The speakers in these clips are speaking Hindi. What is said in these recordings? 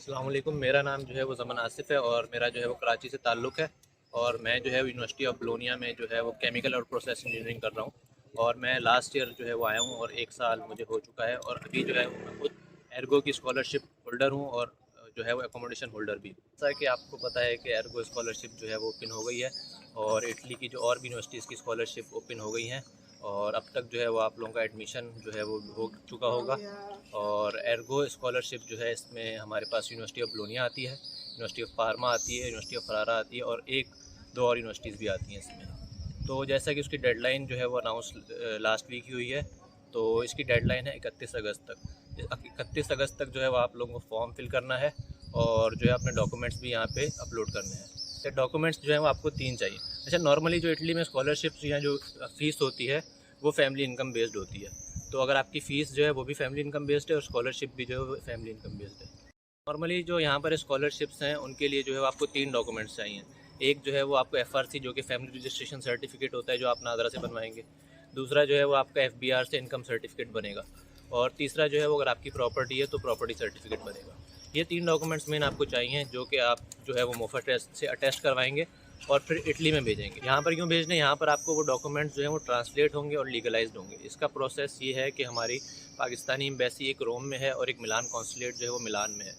अस्सलाम वालेकुम। मेरा नाम जो है वो ज़मन आसिफ़ है और मेरा जो है वो कराची से ताल्लुक़ है। और मैं जो है यूनिवर्सिटी ऑफ बोलोनिया में जो है वो केमिकल और प्रोसेस इंजीनियरिंग कर रहा हूँ। और मैं लास्ट ईयर जो है वो आया हूँ और 1 साल मुझे हो चुका है और अभी जो है वो मैं खुद एर्गो की स्कॉलरशिप होल्डर हूँ और जो है वो एकोमोडेशन होल्डर भी। जैसा कि आपको पता है कि एर्गो स्कॉलरशिप जो है वो ओपन हो गई है और इटली की जो और भी यूनिवर्सिटीज़ की स्कॉलरशिप ओपन हो गई हैं और अब तक जो है वो आप लोगों का एडमिशन जो है वो हो चुका होगा। और एर्गो स्कॉलरशिप जो है इसमें हमारे पास यूनिवर्सिटी ऑफ बोलोनिया आती है, यूनिवर्सिटी ऑफ पार्मा आती है, यूनिवर्सिटी ऑफ फरारा आती है और 1-2 और यूनिवर्सिटीज़ भी आती हैं इसमें। तो जैसा कि उसकी डेडलाइन जो है वो अनाउंस लास्ट वीक ही हुई है, तो इसकी डेडलाइन है 31 अगस्त तक। 31 अगस्त तक जो है वो आप लोगों को फॉर्म फिल करना है और जो है अपने डॉक्यूमेंट्स भी यहाँ पे अपलोड करने हैं। तो डॉक्यूमेंट्स जो है वो आपको 3 चाहिए। अच्छा, नॉर्मली जो इटली में स्कॉलरशिप्स या जो फ़ीस होती है वो फैमिली इनकम बेस्ड होती है। तो अगर आपकी फ़ीस जो है वो भी फैमिली इनकम बेस्ड है और स्कॉलरशिप भी जो है वो फैमिली इनकम बेस्ड है। नॉर्मली जो यहाँ पर स्कॉलरशिप्स हैं उनके लिए जो है आपको 3 डॉक्यूमेंट्स चाहिए। एक जो है वो आपको एफआरसी जो कि फैमिली रजिस्ट्रेशन सर्टिफिकेट होता है, जो आप नादरा से बनवाएंगे। दूसरा जो है वो आपका एफबीआर से इनकम सर्टिफिकेट बनेगा और तीसरा जो है वो अगर आपकी प्रॉपर्टी है तो प्रॉपर्टी सर्टिफिकेट बनेगा। ये 3 डॉक्यूमेंट्स मेन आपको चाहिए, जो कि आप जो है वो मोफा टेस्ट से अटेस्ट करवाएंगे और फिर इटली में भेजेंगे। यहाँ पर क्यों भेजने, यहाँ पर आपको वो डॉक्यूमेंट्स जो हैं वो ट्रांसलेट होंगे और लीगलाइज्ड होंगे। इसका प्रोसेस ये है कि हमारी पाकिस्तानी एम्बेसी एक रोम में है और एक मिलान कॉन्सुलेट जो है वो मिलान में है।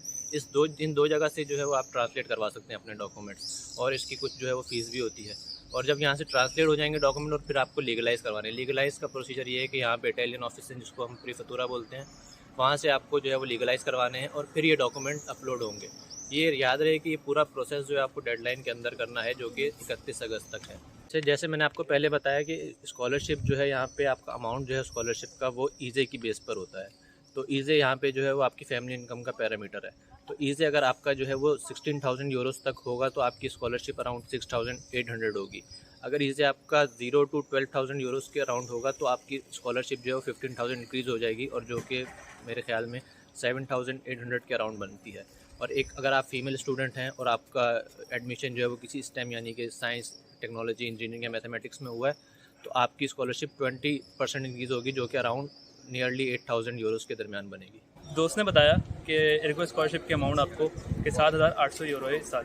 इन दो जगह से जो है वो आप ट्रांसलेट करवा सकते हैं अपने डॉक्यूमेंट्स और इसकी कुछ जो है वो फ़ीस भी होती है। और जब यहाँ से ट्रांसलेट हो जाएंगे डॉक्यूमेंट और फिर आपको लीगलाइज़ करवाने हैं। लीगलाइज़ का प्रोसीजर ये है कि यहाँ पे इटालियन ऑफिस है जिसको हम प्रीफतूरा बोलते हैं, वहाँ से आपको जो है वो लीगलाइज़ करवाने हैं और फिर ये डॉक्यूमेंट अपलोड होंगे। ये याद रहे कि ये पूरा प्रोसेस जो है आपको डेडलाइन के अंदर करना है, जो कि 31 अगस्त तक है। अच्छा, जैसे मैंने आपको पहले बताया कि स्कॉलरशिप जो है यहाँ पे आपका अमाउंट जो है स्कॉलरशिप का वो ईज़े की बेस पर होता है। तो ईज़े यहाँ पे जो है वो आपकी फैमिली इनकम का पैरामीटर है। तो ईज़े अगर आपका जो है वो 16,000 यूरोज़ तक होगा तो आपकी स्कॉलरशिप अराउंड 6,800 होगी। अगर ईज़े आपका 0 टू 12,000 यूरोज़ के अराउंड होगा तो आपकी स्कॉलरशिप जो है वो 15,000 इंक्रीज़ हो जाएगी और जो कि मेरे ख्याल में 7,800 के अराउंड बनती है। और एक अगर आप फीमेल स्टूडेंट हैं और आपका एडमिशन जो है वो किसी स्टेम यानी कि साइंस, टेक्नोलॉजी, इंजीनियरिंग या मैथमेटिक्स में हुआ है तो आपकी स्कॉलरशिप 20% इंक्रीज़ होगी, जो कि अराउंड नियरली 8,000 यूरोज़ के दरमियान बनेगी। दोस्त ने बताया कि एर्गो स्कॉलरशिप के अमाउंट आपको कि 7,800 यूरो है इस साल।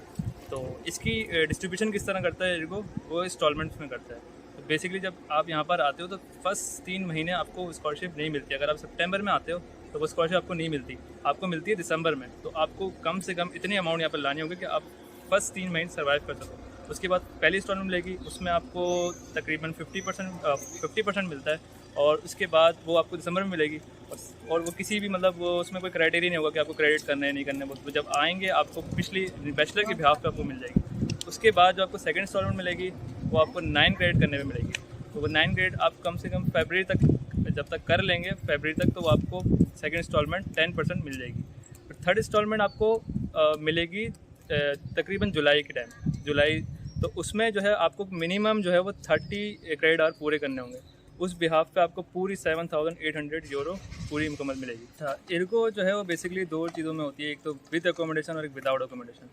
तो इसकी डिस्ट्रीब्यूशन किस तरह करता है एर्गो, वो इंस्टॉलमेंट्स में करता है। तो बेसिकली जब आप यहाँ पर आते हो तो फर्स्ट 3 महीने आपको स्कॉलरशिप नहीं मिलती। अगर आप सितंबर में आते हो तो वो स्कॉलरशिप आपको नहीं मिलती, आपको मिलती है दिसंबर में। तो आपको कम से कम इतनी अमाउंट यहाँ पर लानी होगी कि आप फर्स्ट 3 महीने सर्वाइव कर सको। उसके बाद पहली इंस्टॉलमेंट मिलेगी, उसमें आपको तकरीबन 50% मिलता है और उसके बाद वो आपको दिसंबर में मिलेगी। और वो किसी भी मतलब वो उसमें कोई क्राइटेरिया नहीं होगा कि आपको क्रेडिट करना है नहीं करना है। वो जब आएंगे आपको पिछली बैचलर के बिहाफ पे आपको मिल जाएगी। उसके बाद जो आपको सेकंड इंस्टॉलमेंट मिलेगी वो आपको 9 क्रेडिट करने में मिलेगी। तो वो 9 क्रेडिट आप कम से कम फरवरी तक जब तक कर लेंगे, फरवरी तक, तो वो आपको सेकंड इंस्टॉलमेंट 10% मिल जाएगी। फिर थर्ड इंस्टॉलमेंट आपको मिलेगी तकरीबन जुलाई के टाइम, जुलाई। तो उसमें जो है आपको मिनिमम जो है वो 30 क्रेडिट आवर पूरे करने होंगे। उस बिहाफ पे आपको पूरी 7,800 यूरो पूरी मुकम्मल मिलेगी। एर्गो जो है वो बेसिकली 2 चीज़ों में होती है, एक तो विद अकोमोडेशन और एक विदाउट अकोमोडेशन।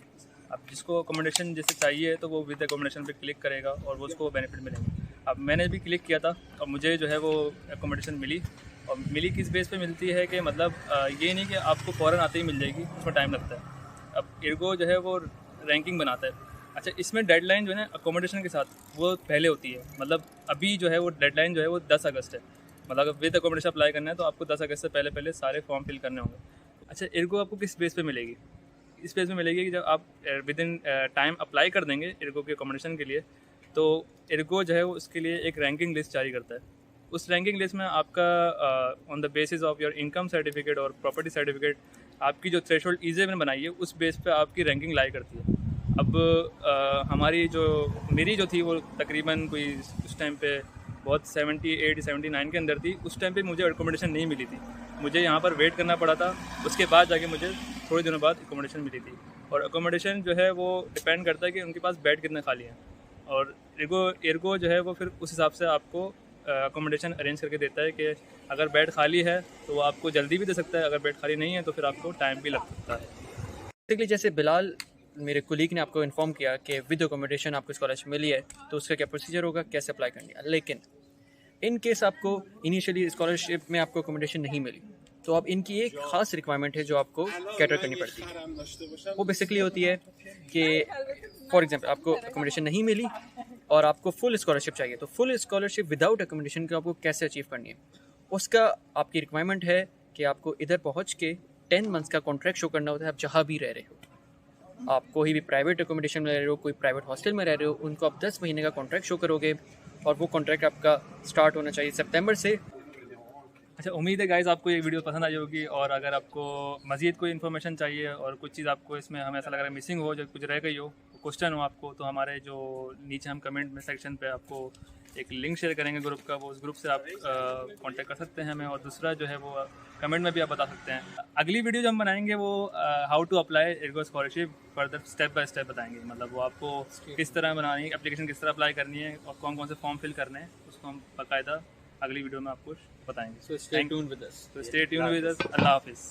अब जिसको अकोमोडेशन जैसे चाहिए तो वो विद अकोमोडेशन पे क्लिक करेगा और वो उसको बेनिफिट मिलेंगे। अब मैंने भी क्लिक किया था और मुझे जो है वो अकोमोडेशन मिली। और मिली किस बेस पे मिलती है कि मतलब ये नहीं कि आपको फ़ौरन आते ही मिल जाएगी, उसमें टाइम लगता है। अब एर्गो जो है वो रैंकिंग बनाता है। अच्छा, इसमें डेडलाइन जो है ना अकोमोडेशन के साथ वो पहले होती है। मतलब अभी जो है वो डेडलाइन जो है वो 10 अगस्त है। मतलब अगर विद अकोमोडेशन अप्लाई करना है तो आपको 10 अगस्त से पहले पहले सारे फॉर्म फिल करने होंगे। अच्छा, एर्गो आपको किस बेस पे मिलेगी? इस बेस पे मिलेगी कि जब आप विद इन टाइम अप्लाई कर देंगे एर्गो के अकोमोडेशन के लिए, तो एर्गो जो है वो उसके लिए एक रैंकिंग लिस्ट जारी करता है। उस रैंकिंग लिस्ट में आपका on the basis of your income certificate और प्रॉपर्टी सर्टिफिकेट आपकी जो थ्रेशोल्ड ईज़े में बनाई है उस बेस पे आपकी रैंकिंग लाई करती है। अब मेरी जो थी वो तकरीबन कोई उस टाइम पे बहुत 78-79 के अंदर थी। उस टाइम पे मुझे अकोमोडेशन नहीं मिली थी, मुझे यहाँ पर वेट करना पड़ा था। उसके बाद जाके मुझे थोड़े दिनों बाद अकोमोडेशन मिली थी। और अकोमोडेशन जो है वो डिपेंड करता है कि उनके पास बेड कितने खाली हैं। और एर्गो जो है वो फिर उस हिसाब से आपको अकोमोडेशन अरेंज करके देता है कि अगर बेड खाली है तो वो आपको जल्दी भी दे सकता है, अगर बेड खाली नहीं है तो फिर आपको टाइम भी लग सकता है। बेसिकली जैसे बिलाल मेरे कुलीग ने आपको इन्फॉर्म किया कि विद अकोमोडेशन आपको स्कॉलरशिप मिली है तो उसका क्या प्रोसीजर होगा, कैसे अप्लाई करनी है। लेकिन इन केस आपको इनिशियली स्कॉलरशिप में आपको अकोमोडेशन नहीं मिली तो अब इनकी एक ख़ास रिक्वायरमेंट है जो आपको कैटर करनी पड़ती है। वो बेसिकली होती है कि फॉर एग्जांपल आपको अकोमोडेशन नहीं मिली और आपको फुल स्कॉलरशिप चाहिए, तो फुल स्कॉलरशिप विदाउट अकोमोडेशन को आपको कैसे अचीव करनी है, उसका आपकी रिक्वायरमेंट है कि आपको इधर पहुंच के 10 मंथ्स का कॉन्ट्रैक्ट शो करना होता है। आप जहाँ भी रह रहे हो, आप कोई भी प्राइवेट अकोमोडेशन में रह रहे हो, कोई प्राइवेट हॉस्टल में रह रहे हो, उनको आप 10 महीने का कॉन्ट्रैक्ट शो करोगे और वो कॉन्ट्रैक्ट आपका स्टार्ट होना चाहिए सितंबर से। अच्छा, उम्मीद है गाइस आपको ये वीडियो पसंद आई होगी, और अगर आपको मज़ीद कोई इन्फॉर्मेशन चाहिए और कुछ चीज़ आपको इसमें हमें ऐसा लग रहा है मिसिंग हो, जो कुछ रह गई हो, क्वेश्चन हो आपको, तो हमारे जो नीचे हम कमेंट में सेक्शन पे आपको एक लिंक शेयर करेंगे ग्रुप का, वो उस ग्रुप से आप कांटेक्ट कर सकते हैं हमें, और दूसरा जो है वो कमेंट में भी आप बता सकते हैं। अगली वीडियो जो हम बनाएंगे वो how to apply ergo scholarship further step by step बताएंगे, मतलब वो आपको किस तरह बनानी है, एप्लीकेशन किस तरह अप्लाई करनी है और कौन कौन से फॉर्म फिल करने हैं, उसको हम बाकायदा अगली वीडियो में आपको बताएंगे। So stay tuned with us. So stay tuned with us. Allah Hafiz.